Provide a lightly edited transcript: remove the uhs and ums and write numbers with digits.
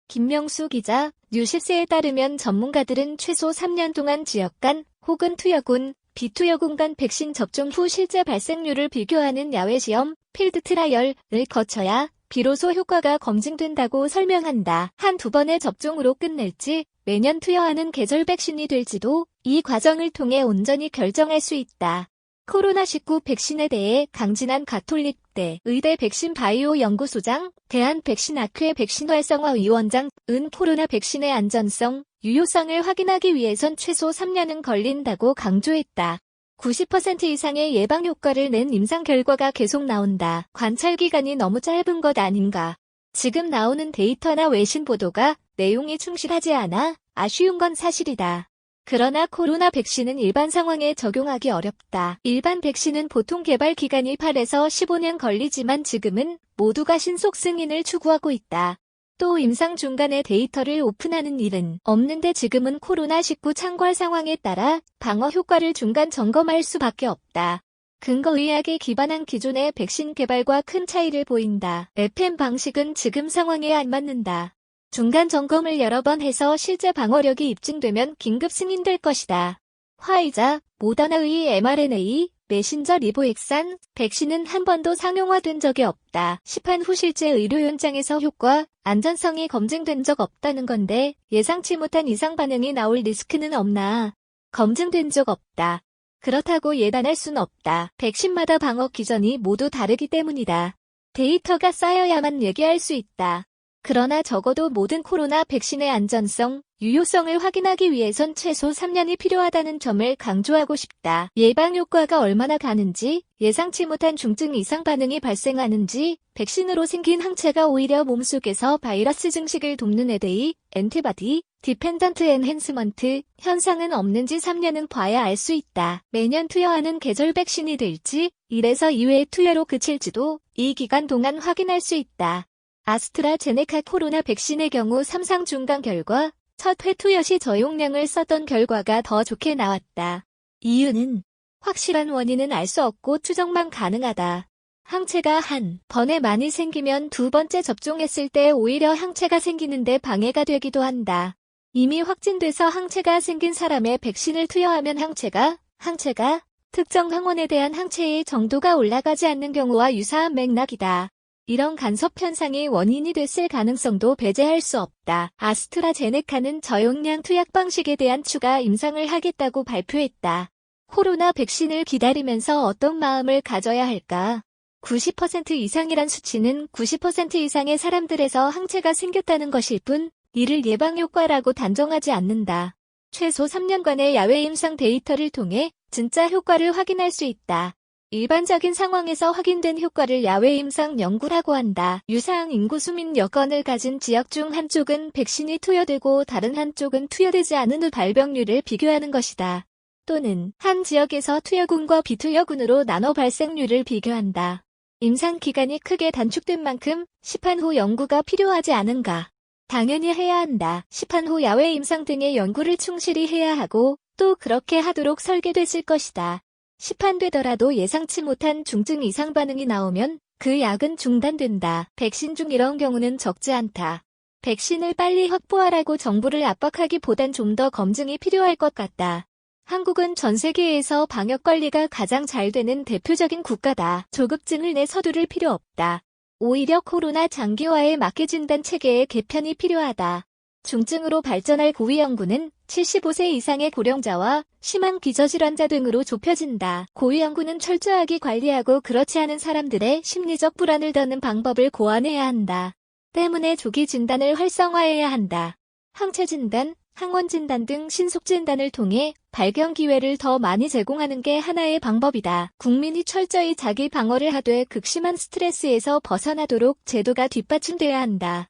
김명수 기자, 뉴시스에 따르면 전문가들은 최소 3년 동안 지역 간 혹은 투여군, 비투여군 간 백신 접종 후 실제 발생률을 비교하는 야외시험, 필드 트라이얼을 거쳐야 비로소 효과가 검증된다고 설명한다. 한두 번의 접종으로 끝낼지 매년 투여하는 계절 백신이 될지도 이 과정을 통해 온전히 결정할 수 있다. 코로나19 백신에 대해 강진한 가톨릭대 의대 백신 바이오 연구소장, 대한백신학회 백신활성화 위원장은 코로나 백신의 안전성, 유효성을 확인하기 위해선 최소 3년은 걸린다고 강조했다. 90% 이상의 예방 효과를 낸 임상 결과가 계속 나온다. 관찰 기간이 너무 짧은 것 아닌가. 지금 나오는 데이터나 외신 보도가 내용이 충실하지 않아 아쉬운 건 사실이다. 그러나 코로나 백신은 일반 상황에 적용하기 어렵다. 일반 백신은 보통 개발 기간이 8에서 15년 걸리지만 지금은 모두가 신속 승인을 추구하고 있다. 또 임상 중간에 데이터를 오픈하는 일은 없는데 지금은 코로나19 창궐 상황에 따라 방어 효과를 중간 점검할 수밖에 없다. 근거의학에 기반한 기존의 백신 개발과 큰 차이를 보인다. FM 방식은 지금 상황에 안 맞는다. 중간 점검을 여러 번 해서 실제 방어력이 입증되면 긴급 승인될 것이다. 화이자, 모더나의 mRNA, 메신저 리보엑산, 백신은 한 번도 상용화된 적이 없다. 시판 후 실제 의료 현장에서 효과, 안전성이 검증된 적 없다는 건데 예상치 못한 이상 반응이 나올 리스크는 없나? 검증된 적 없다. 그렇다고 예단할 순 없다. 백신마다 방어 기전이 모두 다르기 때문이다. 데이터가 쌓여야만 얘기할 수 있다. 그러나 적어도 모든 코로나 백신의 안전성, 유효성을 확인하기 위해선 최소 3년이 필요하다는 점을 강조하고 싶다. 예방 효과가 얼마나 가는지, 예상치 못한 중증 이상 반응이 발생하는지, 백신으로 생긴 항체가 오히려 몸속에서 바이러스 증식을 돕는 에데이, 엔티바디, 디펜던트 엔핸스먼트 현상은 없는지 3년은 봐야 알 수 있다. 매년 투여하는 계절 백신이 될지, 1에서 2회 투여로 그칠지도 이 기간 동안 확인할 수 있다. 아스트라제네카 코로나 백신의 경우 3상 중간 결과, 첫 회 투여 시 저용량을 썼던 결과가 더 좋게 나왔다. 이유는 확실한 원인은 알 수 없고 추정만 가능하다. 항체가 한 번에 많이 생기면 두 번째 접종했을 때 오히려 항체가 생기는데 방해가 되기도 한다. 이미 확진돼서 항체가 생긴 사람의 백신을 투여하면 항체가 특정 항원에 대한 항체의 정도가 올라가지 않는 경우와 유사한 맥락이다. 이런 간섭 현상이 원인이 됐을 가능성도 배제할 수 없다. 아스트라제네카는 저용량 투약 방식에 대한 추가 임상을 하겠다고 발표했다. 코로나 백신을 기다리면서 어떤 마음을 가져야 할까? 90% 이상이란 수치는 90% 이상의 사람들에서 항체가 생겼다는 것일 뿐, 이를 예방 효과라고 단정하지 않는다. 최소 3년간의 야외 임상 데이터를 통해 진짜 효과를 확인할 수 있다. 일반적인 상황에서 확인된 효과를 야외 임상 연구라고 한다. 유사한 인구 수민 여건을 가진 지역 중 한쪽은 백신이 투여되고 다른 한쪽은 투여되지 않은 후 발병률을 비교하는 것이다. 또는 한 지역에서 투여군과 비투여군으로 나눠 발생률을 비교한다. 임상 기간이 크게 단축된 만큼 시판 후 연구가 필요하지 않은가? 당연히 해야 한다. 시판 후 야외 임상 등의 연구를 충실히 해야 하고 또 그렇게 하도록 설계됐을 것이다. 시판되더라도 예상치 못한 중증 이상 반응이 나오면 그 약은 중단된다. 백신 중 이런 경우는 적지 않다. 백신을 빨리 확보하라고 정부를 압박하기보단 좀 더 검증이 필요할 것 같다. 한국은 전 세계에서 방역 관리가 가장 잘 되는 대표적인 국가다. 조급증을 내 서두를 필요 없다. 오히려 코로나 장기화에 맞게 진단 체계의 개편이 필요하다. 중증으로 발전할 고위 연구는 75세 이상의 고령자와 심한 기저질환자 등으로 좁혀진다. 고위 연구는 철저하게 관리하고 그렇지 않은 사람들의 심리적 불안을 덜는 방법을 고안해야 한다. 때문에 조기 진단을 활성화해야 한다. 항체 진단, 항원 진단 등 신속 진단을 통해 발견 기회를 더 많이 제공하는 게 하나의 방법이다. 국민이 철저히 자기 방어를 하되 극심한 스트레스에서 벗어나도록 제도가 뒷받침돼야 한다.